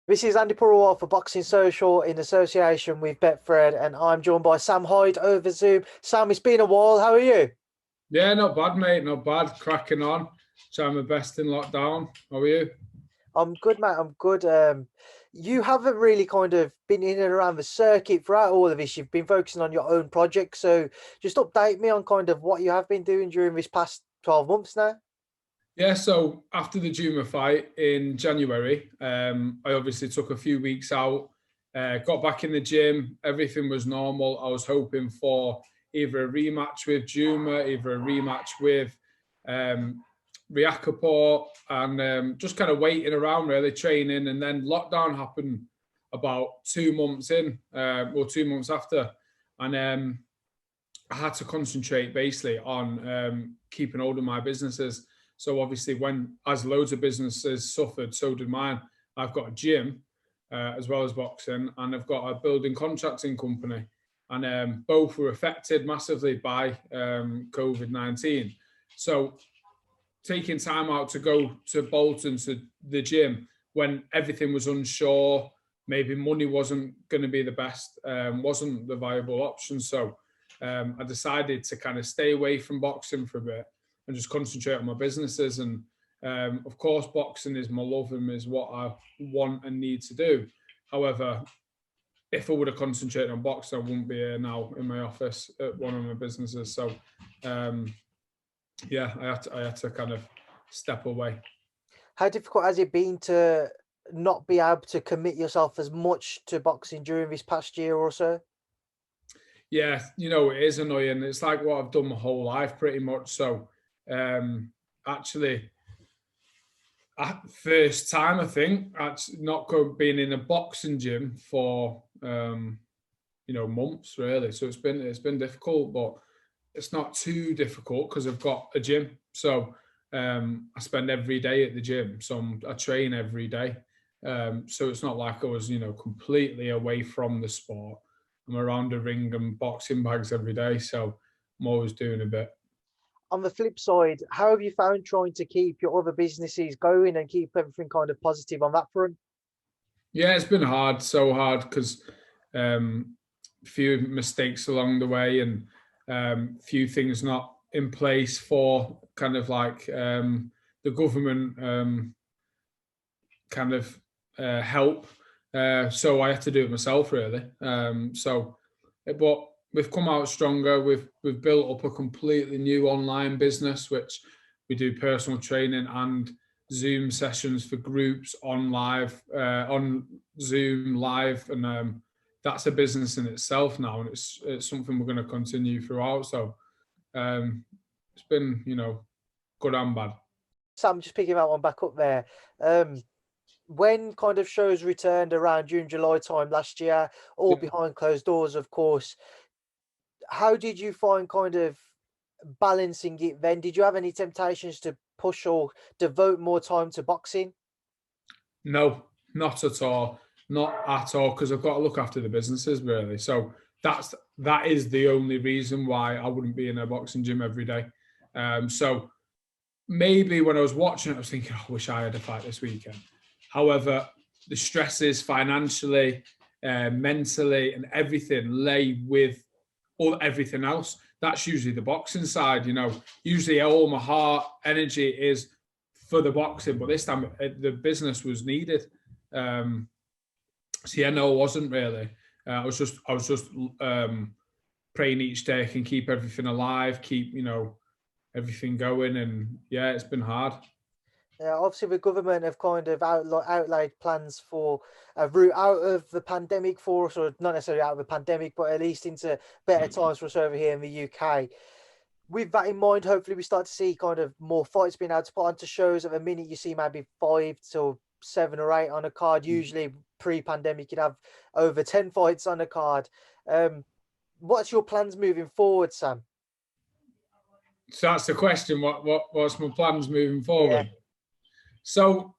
This is Andy Purewal for Boxing Social in association with Betfred, and I'm joined by Sam Hyde over Zoom. Sam, it's been a while. How are you? Yeah, not bad, mate. Not bad. Cracking on. Trying my best in lockdown. How are you? I'm good, mate. I'm good. You haven't really kind of been in and around the circuit throughout all of this. You've been focusing on your own project. So just update me on kind of what you have been doing during this past 12 months now. Yeah, so after the Juma fight in January, I obviously took a few weeks out, got back in the gym. Everything was normal. I was hoping for either a rematch with Juma, either a rematch with um, Riakapor, and just kind of waiting around, really training. And then lockdown happened about 2 months in, or 2 months after. And I had to concentrate basically on keeping hold of my businesses. So obviously, as loads of businesses suffered, so did mine. I've got a gym as well as boxing, and I've got a building contracting company, and both were affected massively by COVID-19. So taking time out to go to Bolton to the gym when everything was unsure, maybe money wasn't going to be the best, wasn't the viable option. So I decided to kind of stay away from boxing for a bit and just concentrate on my businesses. And of course, boxing is my love and is what I want and need to do. However, if I would have concentrated on boxing, I wouldn't be here now in my office at one of my businesses. So yeah, I had to kind of step away. How difficult has it been to not be able to commit yourself as much to boxing during this past year or so? Yeah, it is annoying. It's like what I've done my whole life pretty much. So actually, first time I think, not being in a boxing gym for months really. So it's been difficult, but it's not too difficult because I've got a gym. So I spend every day at the gym. So I train every day. So it's not like I was, completely away from the sport. I'm around a ring and boxing bags every day. So I'm always doing a bit. On the flip side, how have you found trying to keep your other businesses going and keep everything kind of positive on that front? Yeah, it's been hard, so hard because few mistakes along the way and few things not in place for kind of like the government kind of help. So I had to do it myself, really. But we've come out stronger. We've built up a completely new online business, which we do personal training and Zoom sessions for groups on Zoom live, and that's a business in itself now, and it's something we're going to continue throughout. So it's been good and bad. Sam, just picking that one back up there. When kind of shows returned around June, July time last year, all Yeah. behind closed doors, of course, how did you find kind of balancing it then? Did you have any temptations to push or devote more time to boxing? No, not at all. Not at all, because I've got to look after the businesses really. So that is the only reason why I wouldn't be in a boxing gym every day. So maybe when I was watching it, I was thinking, oh, I wish I had a fight this weekend. However, the stresses financially, mentally, and everything lay with everything else. That's usually the boxing side. Usually all my heart energy is for the boxing, but this time the business was needed. So yeah, no, it wasn't really. I was just praying each day I can keep everything alive, keep everything going, and yeah, it's been hard. Obviously, the government have kind of outlaid plans for a route out of the pandemic for us, or not necessarily out of the pandemic, but at least into better times for us over here in the UK. With that in mind, hopefully we start to see kind of more fights being able to put onto shows. At the minute, you see maybe 5 to 7 or 8 on a card. Usually, pre-pandemic, you'd have over 10 fights on a card. What's your plans moving forward, Sam? So that's the question. What's my plans moving Yeah. forward? So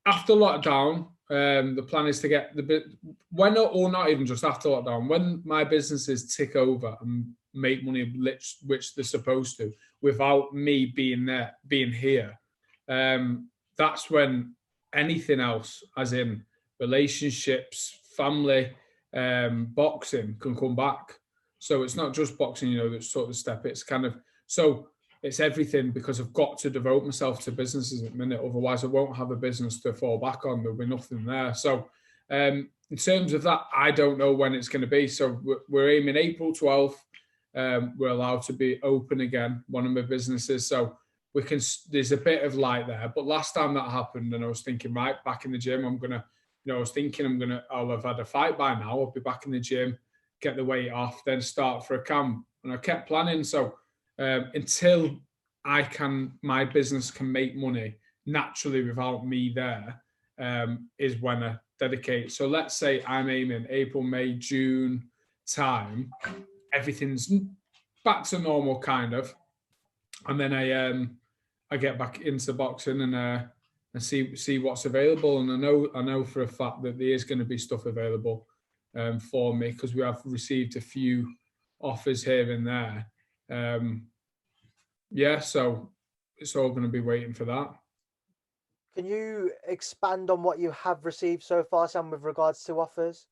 after lockdown, the plan is to get the bit when or not even just after lockdown, when my businesses tick over and make money, which they're supposed to, without me being here. That's when anything else, as in relationships, family, boxing can come back. So it's not just boxing, that's sort of the step. It's kind of, so it's everything, because I've got to devote myself to businesses at the minute. Otherwise, I won't have a business to fall back on. There'll be nothing there. So in terms of that, I don't know when it's going to be. So we're aiming April 12th. We're allowed to be open again, one of my businesses. So we can, there's a bit of light there. But last time that happened, and I was thinking, right, back in the gym, I'll have had a fight by now. I'll be back in the gym, get the weight off, then start for a camp. And I kept planning. So until my business can make money naturally without me there, is when I dedicate. So let's say I'm aiming April, May, June time. Everything's back to normal, kind of, and then I get back into boxing and see what's available. And I know for a fact that there is going to be stuff available for me, because we have received a few offers here and there. So it's all going to be waiting for that. Can you expand on what you have received so far, Sam, with regards to offers?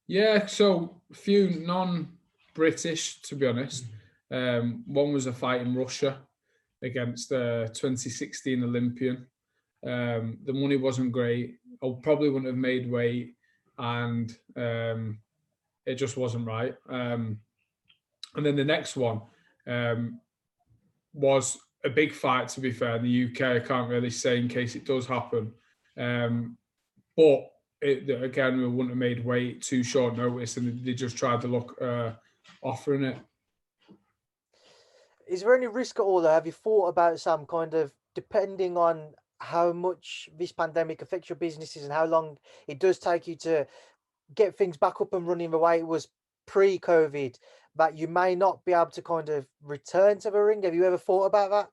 Yeah, so a few non-British, to be honest. One was a fight in Russia against the 2016 Olympian. The money wasn't great. I probably wouldn't have made weight, and it just wasn't right. And then the next one was a big fight, to be fair, in the UK. I can't really say in case it does happen. But again, we wouldn't have made weight, too short notice, and they just tried to look offering it. Is there any risk at all, though? Have you thought about, Sam, kind of depending on how much this pandemic affects your businesses and how long it does take you to get things back up and running the way it was pre-COVID, that you may not be able to kind of return to the ring? Have you ever thought about that?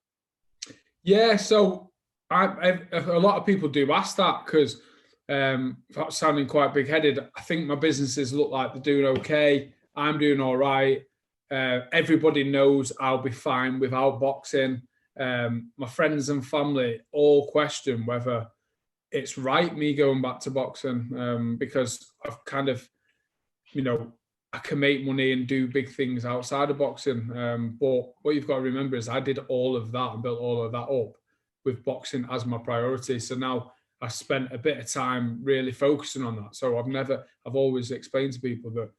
Yeah, so a lot of people do ask that, because without sounding quite big-headed, I think my businesses look like they're doing okay. I'm doing all right. Everybody knows I'll be fine without boxing. My friends and family all question whether it's right me going back to boxing, because I've kind of, I can make money and do big things outside of boxing. But what you've got to remember is I did all of that and built all of that up with boxing as my priority. So now I spent a bit of time really focusing on that. So I've always explained to people that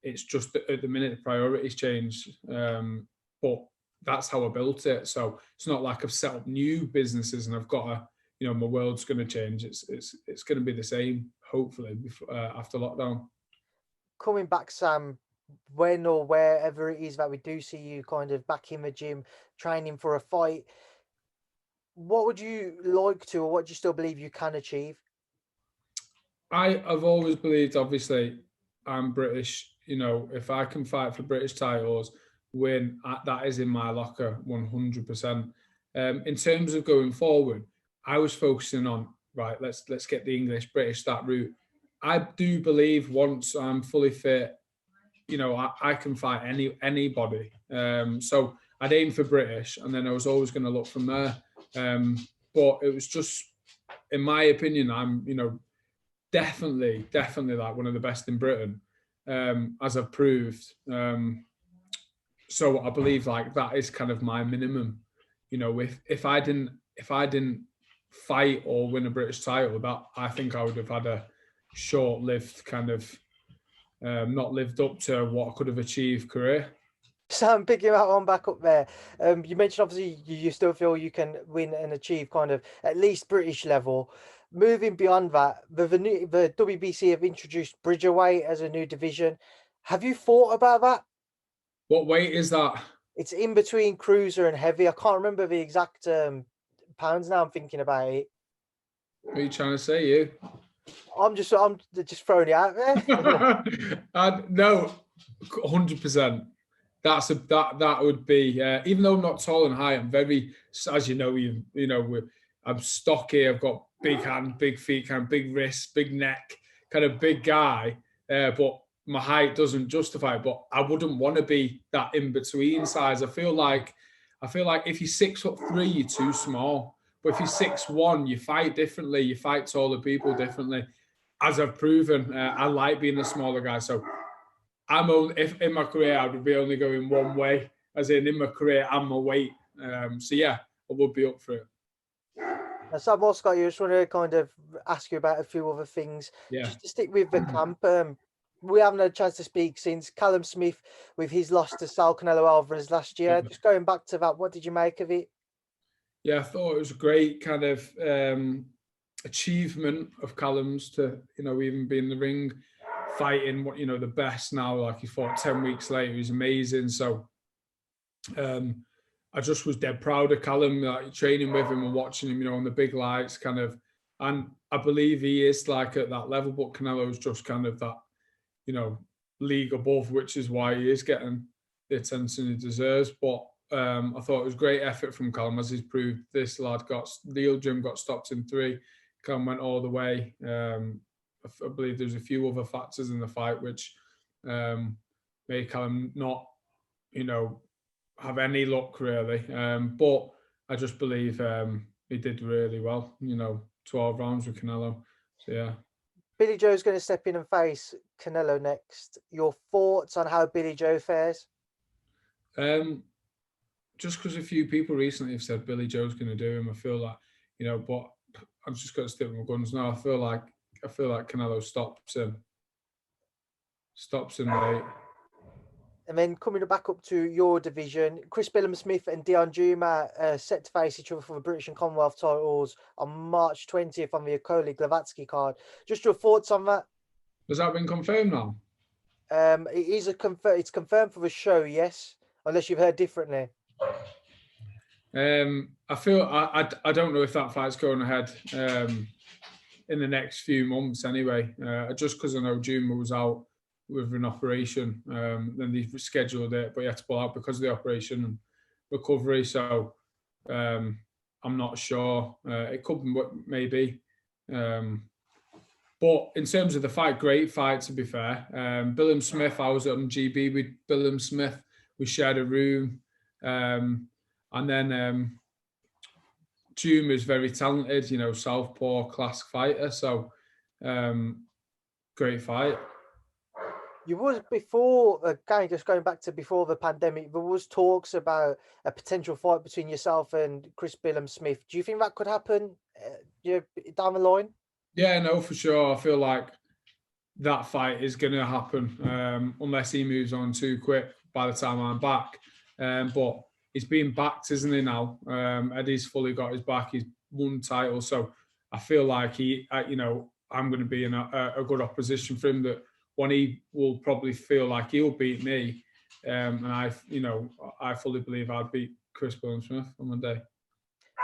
it's just that at the minute the priorities change. But that's how I built it. So it's not like I've set up new businesses and I've got my world's going to change. It's going to be the same, hopefully, after lockdown. Coming back, Sam, when or wherever it is that we do see you kind of back in the gym training for a fight, what would you like to, or what do you still believe you can achieve? I've always believed, obviously, I'm British. If I can fight for British titles, win, that is in my locker 100%. In terms of going forward, I was focusing on, right, let's get the English, British, that route. I do believe once I'm fully fit, I can fight anybody. So I'd aim for British, and then I was always going to look from there. But it was just, in my opinion, I'm, definitely like one of the best in Britain, as I've proved. So I believe like that is kind of my minimum. If I didn't fight or win a British title, that I think I would have had a short-lived kind of not lived up to what I could have achieved career. Sam, picking that one back up there, you mentioned obviously you still feel you can win and achieve kind of at least British level. Moving beyond that, the WBC have introduced Bridgerweight as a new division. Have you thought about that? What weight is that? It's in between cruiser and heavy. I can't remember the exact pounds now. I'm thinking about it. What are you trying to say, you? I'm just throwing it out there. No, 100%. That would be even though I'm not tall and high, I'm very, as I'm stocky. I've got big hand, big feet, kind of big wrists, big neck, kind of big guy. But my height doesn't justify it. But I wouldn't want to be that in between size. I feel like if you're 6'3", you're too small. But if you're 6'1", you fight differently. You fight taller people differently. as I've proven, I like being the smaller guy. So I'm only, if in my career I would be only going one way, as in my career and my weight. So yeah, I would be up for it. Now, Sam, also got you. Just want to kind of ask you about a few other things. Yeah. Just to stick with the camp. We haven't had a chance to speak since Callum Smith with his loss to Sal Canelo Alvarez last year. Yeah. Just going back to that, what did you make of it? Yeah, I thought it was a great kind of achievement of Callum's to, even be in the ring fighting what, the best now. Like he fought 10 weeks later. He's amazing. So I just was dead proud of Callum, like training with him and watching him, on the big lights kind of. And I believe he is like at that level, but Canelo's just kind of that, league above, which is why he is getting the attention he deserves. But I thought it was great effort from Callum, as he's proved. This lad the gym got stopped in 3. Callum went all the way. I believe there's a few other factors in the fight which made Callum not, have any luck really. But I just believe he did really well. 12 rounds with Canelo. So yeah. Billy Joe's going to step in and face Canelo next. Your thoughts on how Billy Joe fares? Just because a few people recently have said Billy Joe's going to do him, I feel like, but I'm just going to stick with my guns now. I feel like Canelo stops him late. And then coming back up to your division, Chris Billam-Smith and Dion Juma set to face each other for the British and Commonwealth titles on March 20th on the Okolie Glavatsky card. Just your thoughts on that? Has that been confirmed now? It's confirmed for the show, yes, unless you've heard differently. I feel I don't know if that fight's going ahead in the next few months anyway. Just because I know Juma was out with an operation, then they scheduled it, but he had to pull out because of the operation and recovery. So I'm not sure. It could maybe. But in terms of the fight, great fight to be fair. Billam-Smith, I was on GB with Billam-Smith. We shared a room. And then Juma is very talented, southpaw class fighter. So great fight. You was before, just going back to before the pandemic, there was talks about a potential fight between yourself and Chris Billam-Smith. Do you think that could happen down the line? Yeah, no, for sure. I feel like that fight is going to happen unless he moves on too quick by the time I'm back. But he's been backed, isn't he, now? Eddie's fully got his back. He's won title. So I feel like I'm going to be in a good opposition for him, that when he will probably feel like he'll beat me. And I fully believe I'd beat Chris Billam-Smith on the day.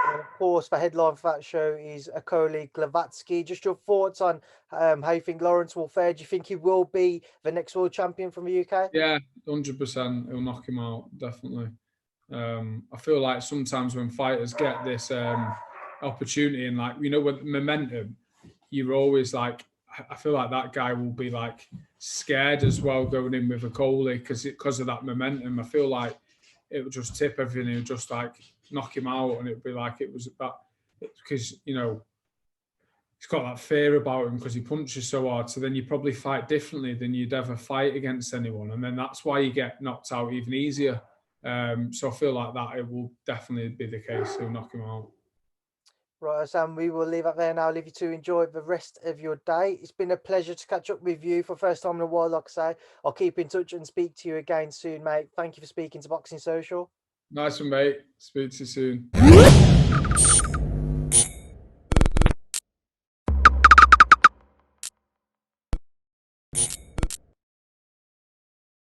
And of course, the headline for that show is Okolie Glavatsky. Just your thoughts on how you think Lawrence will fare. Do you think he will be the next world champion from the UK? Yeah, 100%. He'll knock him out, definitely. I feel like sometimes when fighters get this opportunity and with momentum, you're always like, I feel like that guy will be like scared as well going in with Okolie because of that momentum. I feel like it would just tip everything. It would just like knock him out, and it'd be like it was that because he's got that fear about him because he punches so hard. So then you probably fight differently than you'd ever fight against anyone, and then that's why you get knocked out even easier. So I feel like that it will definitely be the case. He'll knock him out. Right, Sam, we will leave it there now. I'll leave you to enjoy the rest of your day. It's been a pleasure to catch up with you for the first time in a while, like I say. I'll keep in touch and speak to you again soon, mate. Thank you for speaking to Boxing Social. Nice one, mate. Speak to you soon.